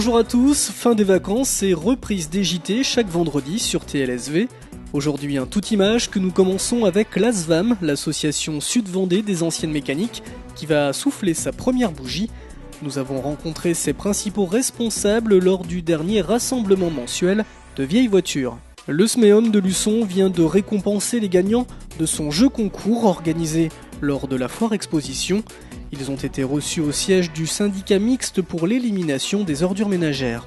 Bonjour à tous, fin des vacances et reprise des JT chaque vendredi sur TLSV. Aujourd'hui un tout image que nous commençons avec l'ASVAM, l'association Sud-Vendée des anciennes mécaniques, qui va souffler sa première bougie. Nous avons rencontré ses principaux responsables lors du dernier rassemblement mensuel de vieilles voitures. Le SMEOM de Luçon vient de récompenser les gagnants de son jeu concours organisé lors de la foire exposition. Ils ont été reçus au siège du syndicat mixte pour l'élimination des ordures ménagères.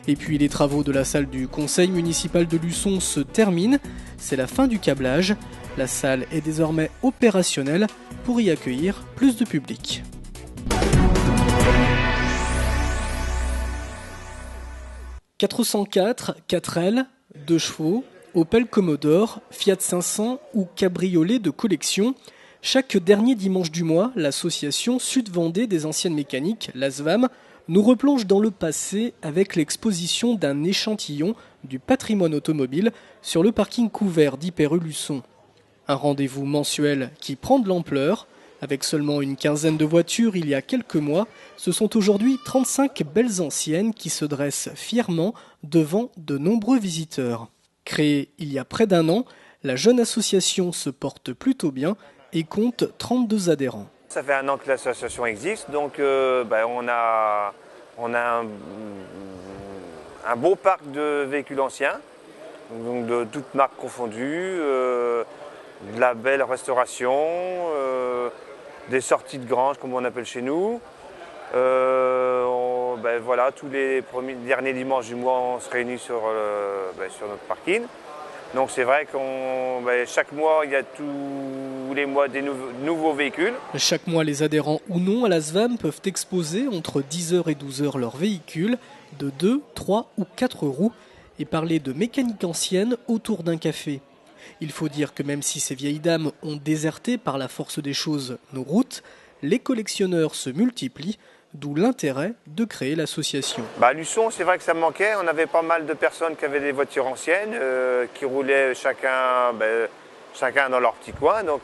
Et puis les travaux de la salle du conseil municipal de Luçon se terminent. C'est la fin du câblage. La salle est désormais opérationnelle pour y accueillir plus de public. « 404, 4L, 2 chevaux, Opel Commodore, Fiat 500 ou cabriolet de collection. Chaque dernier dimanche du mois, l'association Sud-Vendée des anciennes mécaniques, l'ASVAM, nous replonge dans le passé avec l'exposition d'un échantillon du patrimoine automobile sur le parking couvert d'Hyper-Luçon. Un rendez-vous mensuel qui prend de l'ampleur. Avec seulement une quinzaine de voitures il y a quelques mois, ce sont aujourd'hui 35 belles anciennes qui se dressent fièrement devant de nombreux visiteurs. Créée il y a près d'un an, la jeune association se porte plutôt bien et compte 32 adhérents. Ça fait un an que l'association existe, donc on a un beau parc de véhicules anciens, donc de toutes marques confondues, de la belle restauration, des sorties de grange comme on appelle chez nous. Tous les derniers dimanches du mois, on se réunit sur notre parking. Donc c'est vrai qu'on chaque mois, il y a tous les mois des nouveaux véhicules. Chaque mois, les adhérents ou non à la SVAM peuvent exposer entre 10h et 12h leurs véhicules de 2, 3 ou 4 roues et parler de mécanique ancienne autour d'un café. Il faut dire que même si ces vieilles dames ont déserté par la force des choses nos routes, les collectionneurs se multiplient, d'où l'intérêt de créer l'association. À Luçon, c'est vrai que ça me manquait. On avait pas mal de personnes qui avaient des voitures anciennes, qui roulaient chacun dans leur petit coin. Donc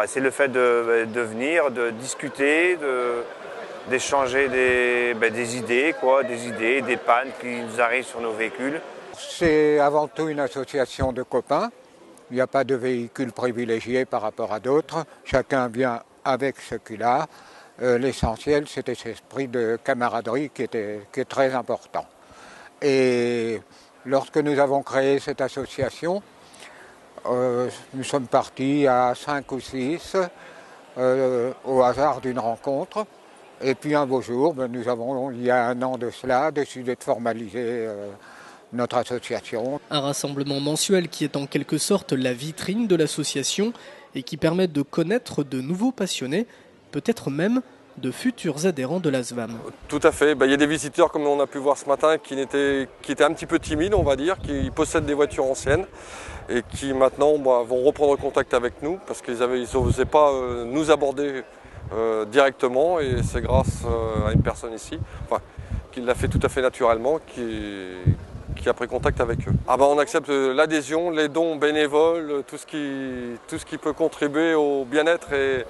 c'est le fait de venir, de discuter, d'échanger des idées, des pannes qui nous arrivent sur nos véhicules. C'est avant tout une association de copains. Il n'y a pas de véhicule privilégié par rapport à d'autres. Chacun vient avec ce qu'il a. L'essentiel, c'était cet esprit de camaraderie qui est très important. Et lorsque nous avons créé cette association, nous sommes partis à 5 ou 6 au hasard d'une rencontre. Et puis un beau jour, nous avons, il y a un an de cela, décidé de formaliser notre association. Un rassemblement mensuel qui est en quelque sorte la vitrine de l'association et qui permet de connaître de nouveaux passionnés, peut-être même de futurs adhérents de l'ASVAM. Tout à fait. Il y a des visiteurs, comme on a pu voir ce matin, qui étaient un petit peu timides, on va dire, qui possèdent des voitures anciennes et qui maintenant vont reprendre contact avec nous parce qu'ils n'osaient pas nous aborder directement, et c'est grâce à une personne ici, qui l'a fait tout à fait naturellement, qui a pris contact avec eux. On accepte l'adhésion, les dons bénévoles, tout ce qui peut contribuer au bien-être et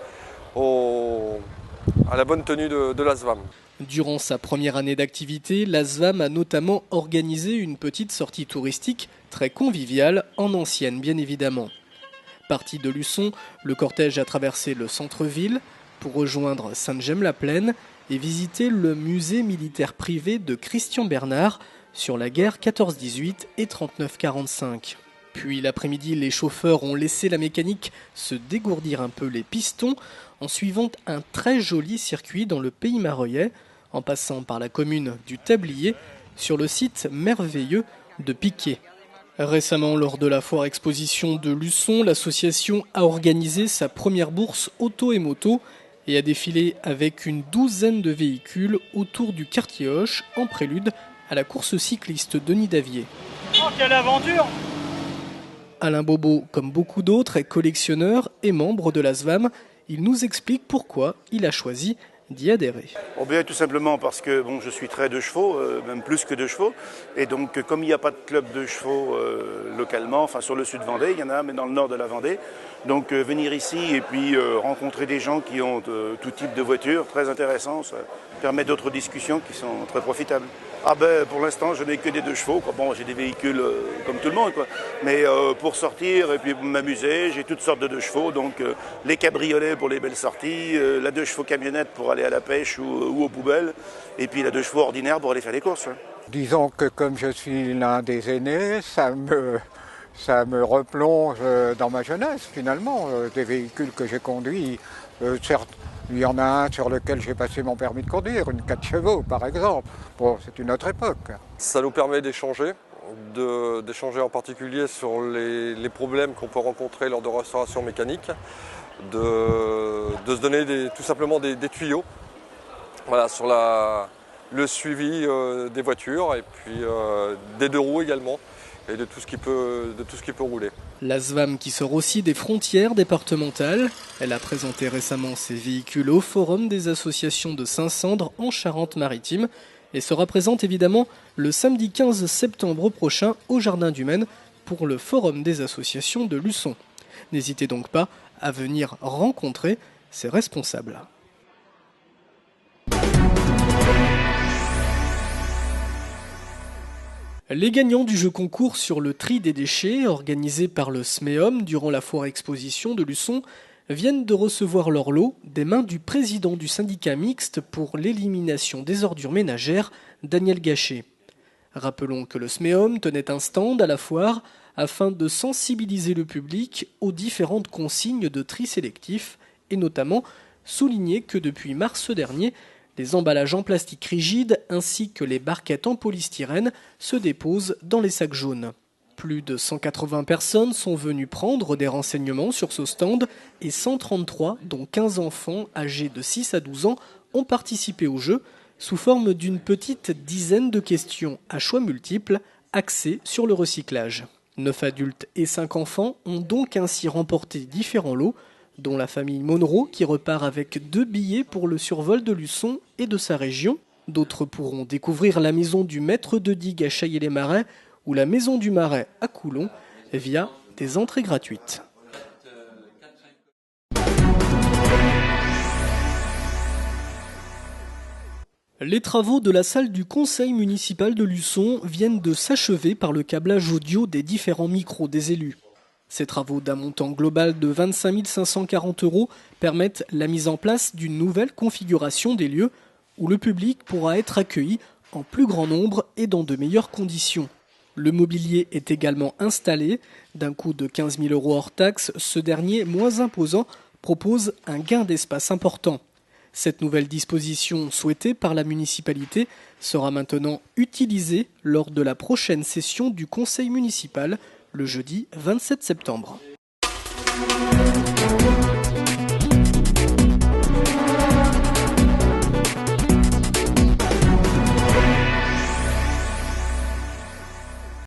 à la bonne tenue de l'ASVAM. Durant sa première année d'activité, l'ASVAM a notamment organisé une petite sortie touristique très conviviale, en ancienne bien évidemment. Parti de Luçon, le cortège a traversé le centre-ville pour rejoindre Sainte-Gemme-la-Plaine et visiter le musée militaire privé de Christian Bernard sur la guerre 14-18 et 39-45. Puis l'après-midi, les chauffeurs ont laissé la mécanique se dégourdir un peu les pistons en suivant un très joli circuit dans le pays mareuillais, en passant par la commune du Tablier, sur le site merveilleux de Piquet. Récemment, lors de la foire exposition de Luçon, l'association a organisé sa première bourse auto et moto et a défilé avec une douzaine de véhicules autour du quartier Hoche en prélude à la course cycliste Denis Davier. Oh, quelle aventure! Alain Bobo, comme beaucoup d'autres, est collectionneur et membre de l'ASVAM. Il nous explique pourquoi il a choisi d'y adhérer. Bien, tout simplement parce que bon, je suis très de chevaux, même plus que de chevaux. Et donc, comme il n'y a pas de club de chevaux localement, enfin sur le sud Vendée, il y en a, mais dans le nord de la Vendée. Donc, venir ici et puis rencontrer des gens qui ont tout type de voitures, très intéressant, ça permet d'autres discussions qui sont très profitables. Pour l'instant, je n'ai que des 2 chevaux. Quoi. Bon, j'ai des véhicules comme tout le monde, quoi. Mais pour sortir et puis pour m'amuser, j'ai toutes sortes de 2 chevaux. Donc, les cabriolets pour les belles sorties, la 2 chevaux camionnette pour aller à la pêche ou aux poubelles, et puis la 2 chevaux ordinaire pour aller faire les courses. Ouais. Disons que comme je suis l'un des aînés, ça me replonge dans ma jeunesse finalement, des véhicules que j'ai conduits. Certes, il y en a un sur lequel j'ai passé mon permis de conduire, une 4 chevaux par exemple. Bon, c'est une autre époque. Ça nous permet d'échanger, d'échanger en particulier sur les problèmes qu'on peut rencontrer lors de restauration mécanique, de se donner tout simplement des tuyaux, voilà, sur le suivi des voitures et puis des 2 roues également, et de tout ce qui peut rouler. La SVAM qui sort aussi des frontières départementales. Elle a présenté récemment ses véhicules au Forum des associations de Saint-Sandre en Charente-Maritime et sera présente évidemment le samedi 15 septembre prochain au Jardin du Maine pour le Forum des associations de Luçon. N'hésitez donc pas à venir rencontrer ses responsables. Les gagnants du jeu concours sur le tri des déchets, organisé par le SMEOM durant la foire exposition de Luçon, viennent de recevoir leur lot des mains du président du syndicat mixte pour l'élimination des ordures ménagères, Daniel Gachet. Rappelons que le SMEOM tenait un stand à la foire afin de sensibiliser le public aux différentes consignes de tri sélectif et notamment souligner que depuis mars dernier, les emballages en plastique rigide ainsi que les barquettes en polystyrène se déposent dans les sacs jaunes. Plus de 180 personnes sont venues prendre des renseignements sur ce stand et 133, dont 15 enfants âgés de 6 à 12 ans, ont participé au jeu sous forme d'une petite dizaine de questions à choix multiples axées sur le recyclage. 9 adultes et 5 enfants ont donc ainsi remporté différents lots, dont la famille Monroe qui repart avec 2 billets pour le survol de Luçon et de sa région. D'autres pourront découvrir la maison du maître de digue à Chaillé-les-Marais ou la maison du Marais à Coulon via des entrées gratuites. Les travaux de la salle du conseil municipal de Luçon viennent de s'achever par le câblage audio des différents micros des élus. Ces travaux d'un montant global de 25 540 € permettent la mise en place d'une nouvelle configuration des lieux où le public pourra être accueilli en plus grand nombre et dans de meilleures conditions. Le mobilier est également installé. D'un coût de 15 000 € hors taxe, ce dernier, moins imposant, propose un gain d'espace important. Cette nouvelle disposition souhaitée par la municipalité sera maintenant utilisée lors de la prochaine session du conseil municipal, le jeudi 27 septembre.